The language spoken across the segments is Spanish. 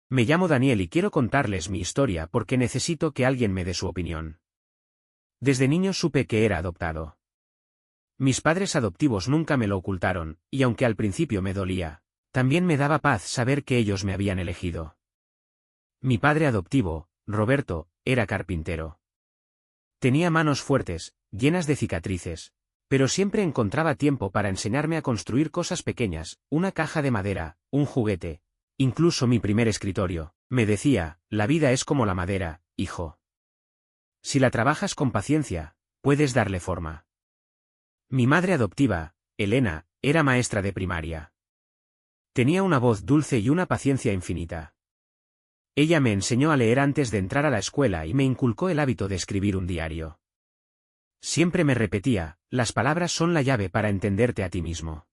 Me llamo Daniel y quiero contarles mi historia porque necesito que alguien me dé su opinión. Desde niño supe que era adoptado. Mis padres adoptivos nunca me lo ocultaron, y aunque al principio me dolía, también me daba paz saber que ellos me habían elegido. Mi padre adoptivo, Roberto, era carpintero. Tenía manos fuertes, llenas de cicatrices, pero siempre encontraba tiempo para enseñarme a construir cosas pequeñas, una caja de madera, un juguete, incluso mi primer escritorio. Me decía, la vida es como la madera, hijo. Si la trabajas con paciencia, puedes darle forma. Mi madre adoptiva, Elena, era maestra de primaria. Tenía una voz dulce y una paciencia infinita. Ella me enseñó a leer antes de entrar a la escuela y me inculcó el hábito de escribir un diario. Siempre me repetía, las palabras son la llave para entenderte a ti mismo.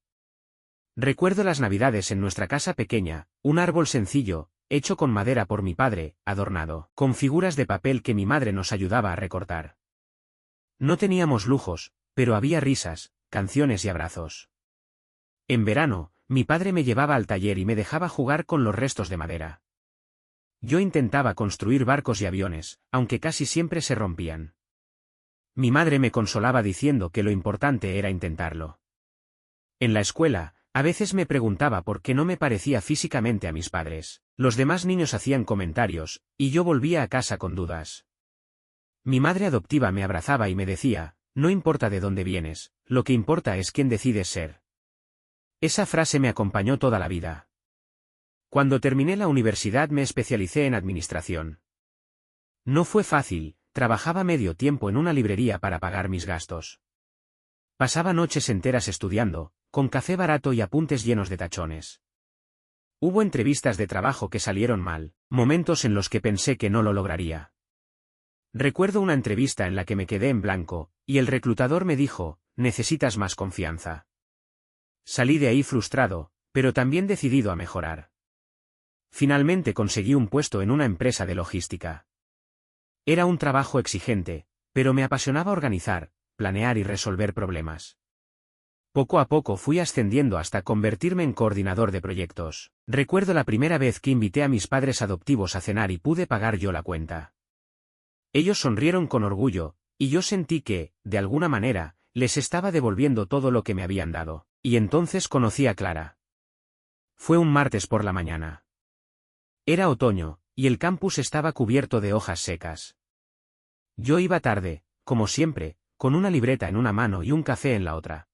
Recuerdo las navidades en nuestra casa pequeña, un árbol sencillo, hecho con madera por mi padre, adornado con figuras de papel que mi madre nos ayudaba a recortar. No teníamos lujos, pero había risas, canciones y abrazos. En verano, mi padre me llevaba al taller y me dejaba jugar con los restos de madera. Yo intentaba construir barcos y aviones, aunque casi siempre se rompían. Mi madre me consolaba diciendo que lo importante era intentarlo. En la escuela, a veces me preguntaba por qué no me parecía físicamente a mis padres. Los demás niños hacían comentarios, y yo volvía a casa con dudas. Mi madre adoptiva me abrazaba y me decía, no importa de dónde vienes, lo que importa es quién decides ser. Esa frase me acompañó toda la vida. Cuando terminé la universidad me especialicé en administración. No fue fácil, trabajaba medio tiempo en una librería para pagar mis gastos. Pasaba noches enteras estudiando, con café barato y apuntes llenos de tachones. Hubo entrevistas de trabajo que salieron mal, momentos en los que pensé que no lo lograría. Recuerdo una entrevista en la que me quedé en blanco, y el reclutador me dijo, necesitas más confianza. Salí de ahí frustrado, pero también decidido a mejorar. Finalmente conseguí un puesto en una empresa de logística. Era un trabajo exigente, pero me apasionaba organizar, planear y resolver problemas. Poco a poco fui ascendiendo hasta convertirme en coordinador de proyectos. Recuerdo la primera vez que invité a mis padres adoptivos a cenar y pude pagar yo la cuenta. Ellos sonrieron con orgullo, y yo sentí que, de alguna manera, les estaba devolviendo todo lo que me habían dado, y entonces conocí a Clara. Fue un martes por la mañana. Era otoño, y el campus estaba cubierto de hojas secas. Yo iba tarde, como siempre, con una libreta en una mano y un café en la otra.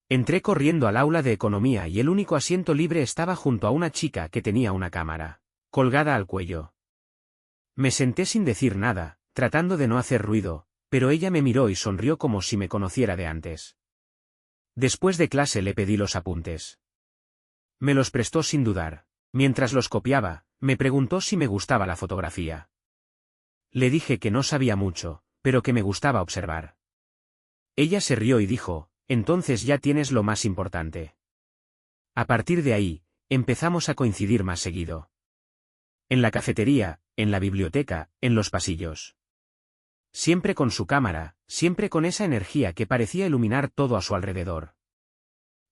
Entré corriendo al aula de economía y el único asiento libre estaba junto a una chica que tenía una cámara colgada al cuello. Me senté sin decir nada, tratando de no hacer ruido, pero ella me miró y sonrió como si me conociera de antes. Después de clase le pedí los apuntes. Me los prestó sin dudar. Mientras los copiaba, me preguntó si me gustaba la fotografía. Le dije que no sabía mucho, pero que me gustaba observar. Ella se rió y dijo, entonces ya tienes lo más importante. A partir de ahí, empezamos a coincidir más seguido. En la cafetería, en la biblioteca, en los pasillos. Siempre con su cámara, siempre con esa energía que parecía iluminar todo a su alrededor.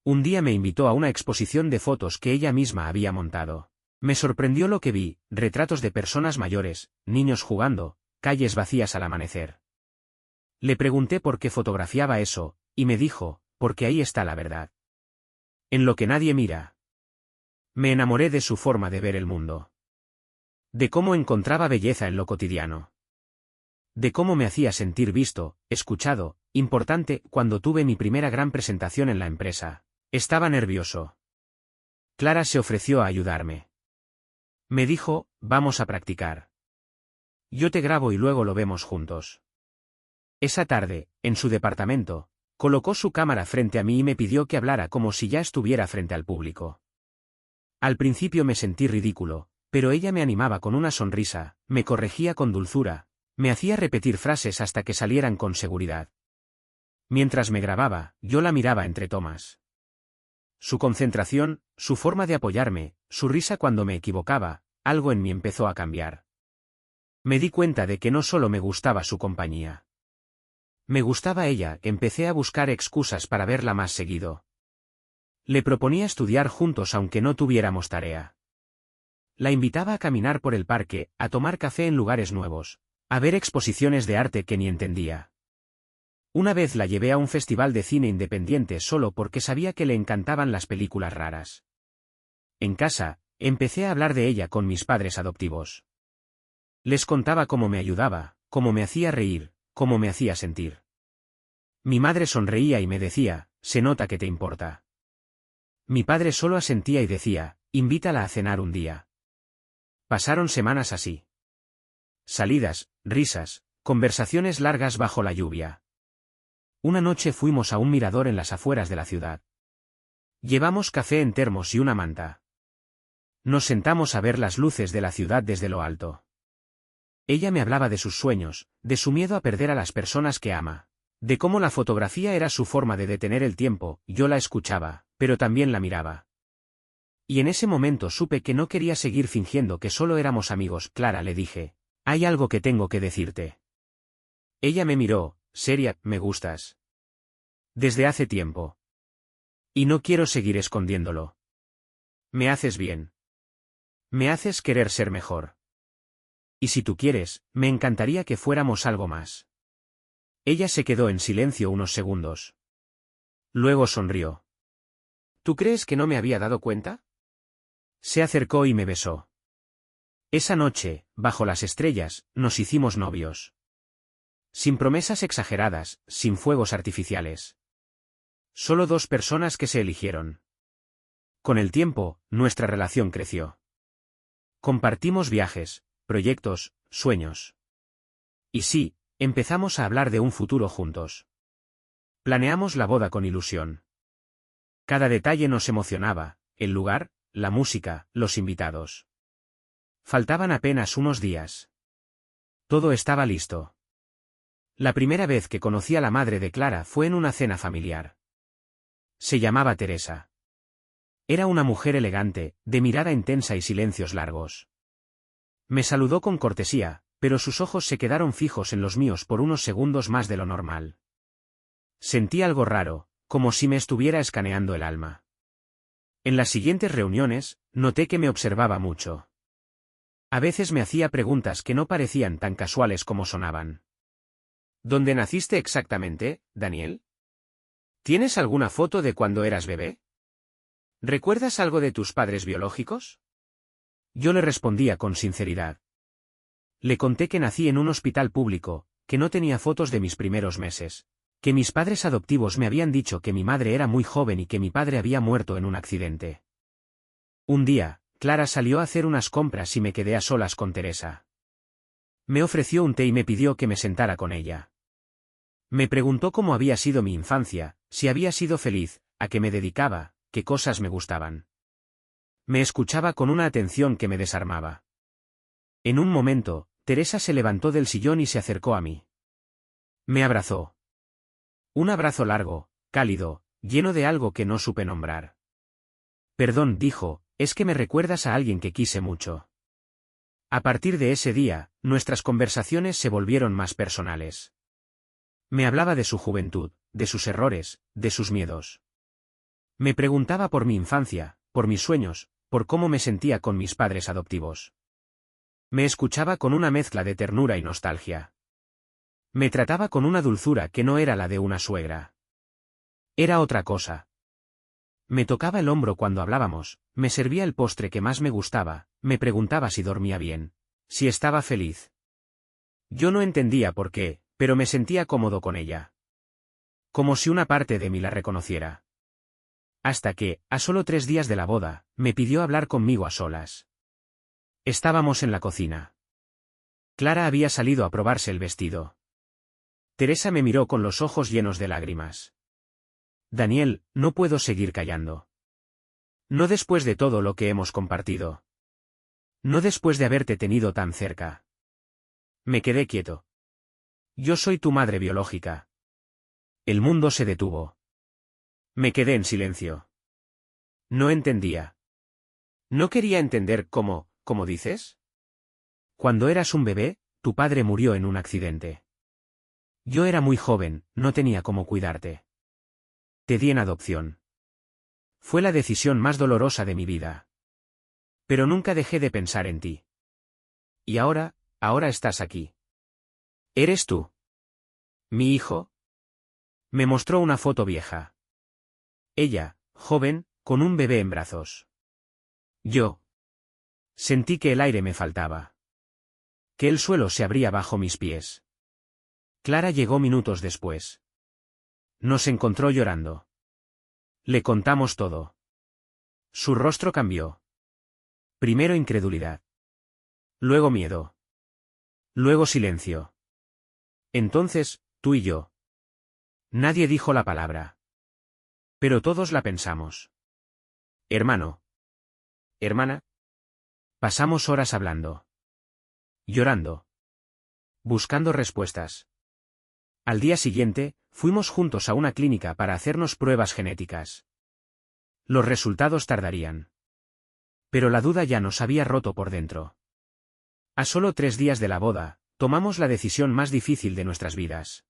Un día me invitó a una exposición de fotos que ella misma había montado. Me sorprendió lo que vi, retratos de personas mayores, niños jugando, calles vacías al amanecer. Le pregunté por qué fotografiaba eso, y me dijo, porque ahí está la verdad. En lo que nadie mira. Me enamoré de su forma de ver el mundo. De cómo encontraba belleza en lo cotidiano. De cómo me hacía sentir visto, escuchado, importante. Cuando tuve mi primera gran presentación en la empresa, estaba nervioso. Clara se ofreció a ayudarme. Me dijo, vamos a practicar. Yo te grabo y luego lo vemos juntos. Esa tarde, en su departamento, colocó su cámara frente a mí y me pidió que hablara como si ya estuviera frente al público. Al principio me sentí ridículo, pero ella me animaba con una sonrisa, me corregía con dulzura, me hacía repetir frases hasta que salieran con seguridad. Mientras me grababa, yo la miraba entre tomas. Su concentración, su forma de apoyarme, su risa cuando me equivocaba, algo en mí empezó a cambiar. Me di cuenta de que no solo me gustaba su compañía. Me gustaba ella, empecé a buscar excusas para verla más seguido. Le proponía estudiar juntos aunque no tuviéramos tarea. La invitaba a caminar por el parque, a tomar café en lugares nuevos, a ver exposiciones de arte que ni entendía. Una vez la llevé a un festival de cine independiente solo porque sabía que le encantaban las películas raras. En casa, empecé a hablar de ella con mis padres adoptivos. Les contaba cómo me ayudaba, cómo me hacía reír, cómo me hacía sentir. Mi madre sonreía y me decía, se nota que te importa. Mi padre solo asentía y decía, invítala a cenar un día. Pasaron semanas así. Salidas, risas, conversaciones largas bajo la lluvia. Una noche fuimos a un mirador en las afueras de la ciudad. Llevamos café en termos y una manta. Nos sentamos a ver las luces de la ciudad desde lo alto. Ella me hablaba de sus sueños, de su miedo a perder a las personas que ama, de cómo la fotografía era su forma de detener el tiempo. Yo la escuchaba, pero también la miraba. Y en ese momento supe que no quería seguir fingiendo que solo éramos amigos. Clara, le dije, hay algo que tengo que decirte. Ella me miró, seria, me gustas. Desde hace tiempo. Y no quiero seguir escondiéndolo. Me haces bien. Me haces querer ser mejor. Y si tú quieres, me encantaría que fuéramos algo más. Ella se quedó en silencio unos segundos. Luego sonrió. ¿Tú crees que no me había dado cuenta? Se acercó y me besó. Esa noche, bajo las estrellas, nos hicimos novios. Sin promesas exageradas, sin fuegos artificiales. Solo dos personas que se eligieron. Con el tiempo, nuestra relación creció. Compartimos viajes, proyectos, sueños. Y sí, empezamos a hablar de un futuro juntos. Planeamos la boda con ilusión. Cada detalle nos emocionaba, el lugar, la música, los invitados. Faltaban apenas unos días. Todo estaba listo. La primera vez que conocí a la madre de Clara fue en una cena familiar. Se llamaba Teresa. Era una mujer elegante, de mirada intensa y silencios largos. Me saludó con cortesía, pero sus ojos se quedaron fijos en los míos por unos segundos más de lo normal. Sentí algo raro, como si me estuviera escaneando el alma. En las siguientes reuniones, noté que me observaba mucho. A veces me hacía preguntas que no parecían tan casuales como sonaban. ¿Dónde naciste exactamente, Daniel? ¿Tienes alguna foto de cuando eras bebé? ¿Recuerdas algo de tus padres biológicos? Yo le respondía con sinceridad. Le conté que nací en un hospital público, que no tenía fotos de mis primeros meses, que mis padres adoptivos me habían dicho que mi madre era muy joven y que mi padre había muerto en un accidente. Un día, Clara salió a hacer unas compras y me quedé a solas con Teresa. Me ofreció un té y me pidió que me sentara con ella. Me preguntó cómo había sido mi infancia, si había sido feliz, a qué me dedicaba, qué cosas me gustaban. Me escuchaba con una atención que me desarmaba. En un momento, Teresa se levantó del sillón y se acercó a mí. Me abrazó. Un abrazo largo, cálido, lleno de algo que no supe nombrar. Perdón, dijo, es que me recuerdas a alguien que quise mucho. A partir de ese día, nuestras conversaciones se volvieron más personales. Me hablaba de su juventud, de sus errores, de sus miedos. Me preguntaba por mi infancia, por mis sueños, por cómo me sentía con mis padres adoptivos. Me escuchaba con una mezcla de ternura y nostalgia. Me trataba con una dulzura que no era la de una suegra. Era otra cosa. Me tocaba el hombro cuando hablábamos, me servía el postre que más me gustaba, me preguntaba si dormía bien, si estaba feliz. Yo no entendía por qué, pero me sentía cómodo con ella. Como si una parte de mí la reconociera. Hasta que, a solo 3 días de la boda, me pidió hablar conmigo a solas. Estábamos en la cocina. Clara había salido a probarse el vestido. Teresa me miró con los ojos llenos de lágrimas. Daniel, no puedo seguir callando. No después de todo lo que hemos compartido. No después de haberte tenido tan cerca. Me quedé quieto. Yo soy tu madre biológica. El mundo se detuvo. Me quedé en silencio. No entendía. No quería entender cómo dices. Cuando eras un bebé, tu padre murió en un accidente. Yo era muy joven, no tenía cómo cuidarte. Te di en adopción. Fue la decisión más dolorosa de mi vida. Pero nunca dejé de pensar en ti. Y ahora estás aquí. ¿Eres tú? ¿Mi hijo? Me mostró una foto vieja. Ella, joven, con un bebé en brazos. Yo. Sentí que el aire me faltaba. Que el suelo se abría bajo mis pies. Clara llegó minutos después. Nos encontró llorando. Le contamos todo. Su rostro cambió. Primero incredulidad. Luego miedo. Luego silencio. Entonces, tú y yo. Nadie dijo la palabra. Pero todos la pensamos. Hermano. Hermana. Pasamos horas hablando. Llorando. Buscando respuestas. Al día siguiente, fuimos juntos a una clínica para hacernos pruebas genéticas. Los resultados tardarían. Pero la duda ya nos había roto por dentro. A solo 3 días de la boda, tomamos la decisión más difícil de nuestras vidas.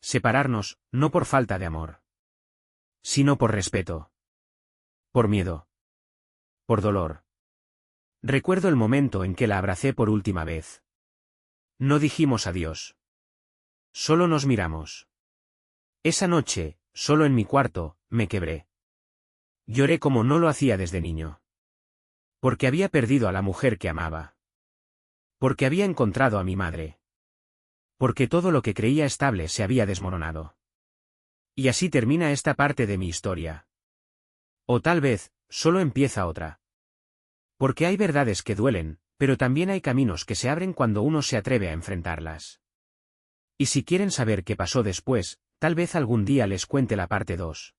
Separarnos, no por falta de amor. Sino por respeto. Por miedo. Por dolor. Recuerdo el momento en que la abracé por última vez. No dijimos adiós. Solo nos miramos. Esa noche, solo en mi cuarto, me quebré. Lloré como no lo hacía desde niño. Porque había perdido a la mujer que amaba. Porque había encontrado a mi madre. Porque todo lo que creía estable se había desmoronado. Y así termina esta parte de mi historia. O tal vez, solo empieza otra. Porque hay verdades que duelen, pero también hay caminos que se abren cuando uno se atreve a enfrentarlas. Y si quieren saber qué pasó después, tal vez algún día les cuente la parte 2.